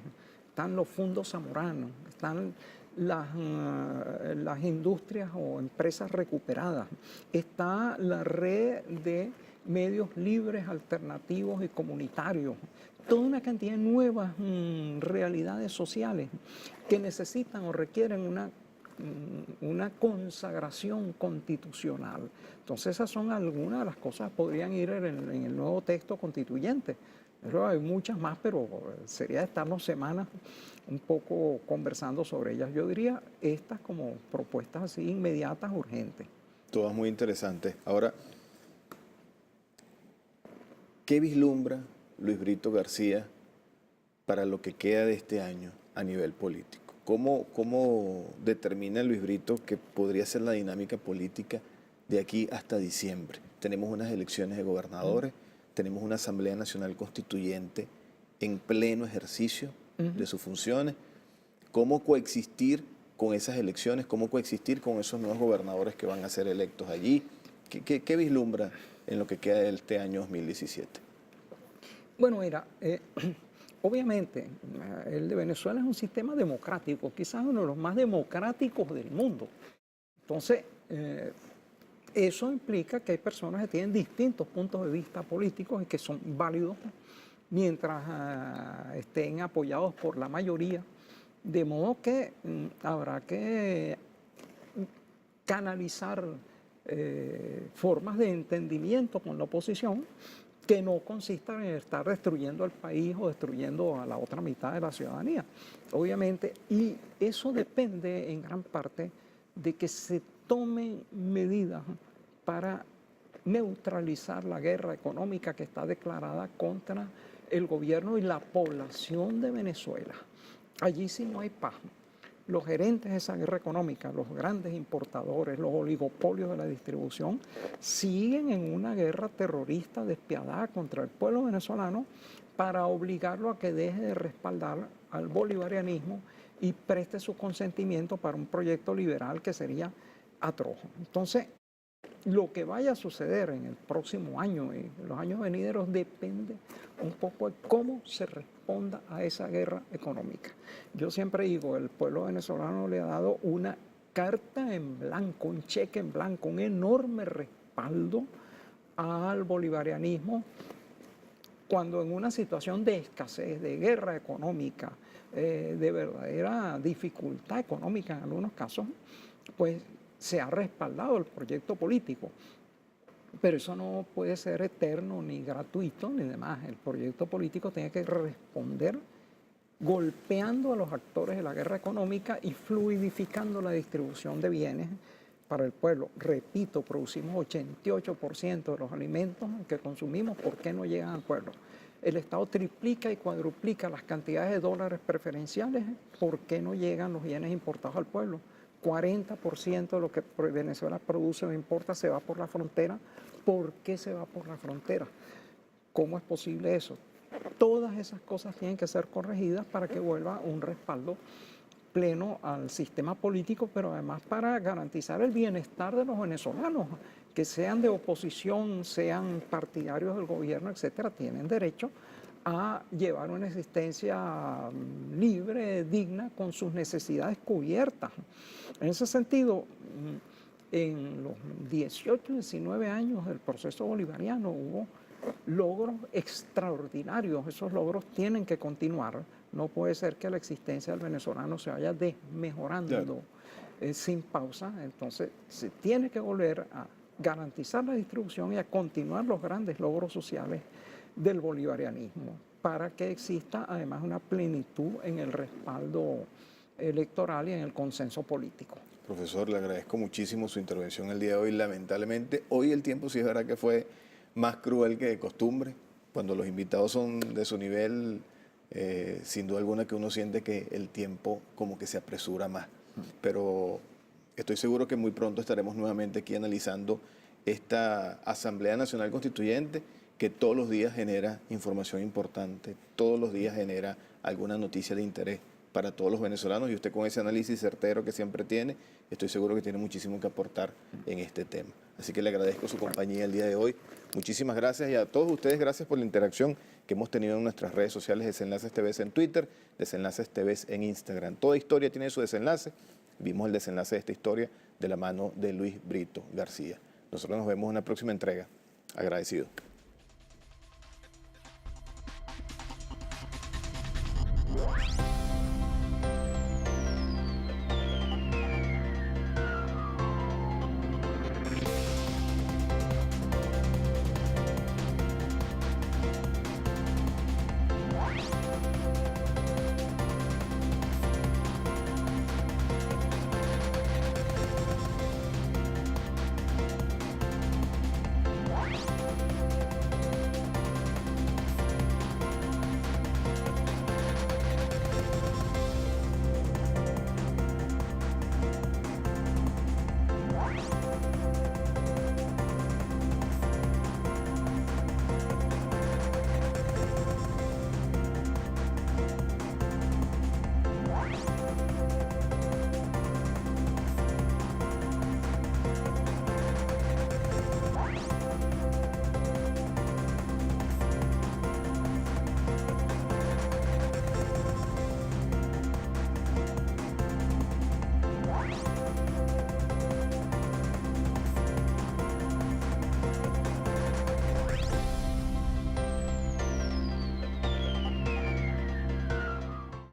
están los fundos zamoranos, están las industrias o empresas recuperadas, está la red de medios libres, alternativos y comunitarios, toda una cantidad de nuevas realidades sociales que necesitan o requieren una consagración constitucional. Entonces esas son algunas de las cosas que podrían ir en el nuevo texto constituyente. Pero hay muchas más, pero sería estarnos semanas un poco conversando sobre ellas. Yo diría estas como propuestas así inmediatas, urgentes. Todas muy interesantes. Ahora, ¿qué vislumbra Luis Brito García para lo que queda de este año a nivel político? ¿Cómo determina Luis Brito que podría ser la dinámica política de aquí hasta diciembre? Tenemos unas elecciones de gobernadores, tenemos una Asamblea Nacional Constituyente en pleno ejercicio de sus funciones. ¿Cómo coexistir con esas elecciones? ¿Cómo coexistir con esos nuevos gobernadores que van a ser electos allí? ¿Qué vislumbra en lo que queda de este año 2017? Bueno, mira, obviamente el de Venezuela es un sistema democrático, quizás uno de los más democráticos del mundo. Entonces, eso implica que hay personas que tienen distintos puntos de vista políticos y que son válidos mientras estén apoyados por la mayoría, de modo que habrá que canalizar formas de entendimiento con la oposición que no consistan en estar destruyendo el país o destruyendo a la otra mitad de la ciudadanía, obviamente, y eso depende en gran parte de que se tomen medidas para neutralizar la guerra económica que está declarada contra el gobierno y la población de Venezuela. Allí sí no hay paz. Los gerentes de esa guerra económica, los grandes importadores, los oligopolios de la distribución, siguen en una guerra terrorista despiadada contra el pueblo venezolano para obligarlo a que deje de respaldar al bolivarianismo y preste su consentimiento para un proyecto liberal que sería atroz. Entonces, lo que vaya a suceder en el próximo año y los años venideros depende un poco de cómo se responda a esa guerra económica. Yo siempre digo, el pueblo venezolano le ha dado una carta en blanco, un cheque en blanco, un enorme respaldo al bolivarianismo cuando en una situación de escasez, de guerra económica, de verdadera dificultad económica en algunos casos, pues se ha respaldado el proyecto político. Pero eso no puede ser eterno, ni gratuito, ni demás. El proyecto político tiene que responder golpeando a los actores de la guerra económica y fluidificando la distribución de bienes para el pueblo. Repito, producimos 88% de los alimentos que consumimos, ¿por qué no llegan al pueblo? El Estado triplica y cuadruplica las cantidades de dólares preferenciales, ¿por qué no llegan los bienes importados al pueblo? 40% de lo que Venezuela produce o importa se va por la frontera. ¿Por qué se va por la frontera? ¿Cómo es posible eso? Todas esas cosas tienen que ser corregidas para que vuelva un respaldo pleno al sistema político, pero además para garantizar el bienestar de los venezolanos, que sean de oposición, sean partidarios del gobierno, etcétera, tienen derecho a llevar una existencia libre, digna, con sus necesidades cubiertas. En ese sentido, en los 18, 19 años del proceso bolivariano hubo logros extraordinarios. Esos logros tienen que continuar. No puede ser que la existencia del venezolano se vaya desmejorando sin pausa. Entonces, se tiene que volver a garantizar la distribución y a continuar los grandes logros sociales del bolivarianismo para que exista además una plenitud en el respaldo electoral y en el consenso político. Profesor, le agradezco muchísimo su intervención el día de hoy. Lamentablemente, hoy el tiempo sí es verdad que fue más cruel que de costumbre. Cuando los invitados son de su nivel, sin duda alguna que uno siente que el tiempo como que se apresura más. Pero estoy seguro que muy pronto estaremos nuevamente aquí analizando esta Asamblea Nacional Constituyente que todos los días genera información importante, todos los días genera alguna noticia de interés para todos los venezolanos, y usted con ese análisis certero que siempre tiene, estoy seguro que tiene muchísimo que aportar en este tema. Así que le agradezco su compañía el día de hoy. Muchísimas gracias, y a todos ustedes gracias por la interacción que hemos tenido en nuestras redes sociales, Desenlaces TV en Twitter, Desenlaces TV en Instagram. Toda historia tiene su desenlace. Vimos el desenlace de esta historia de la mano de Luis Brito García. Nosotros nos vemos en la próxima entrega. Agradecido.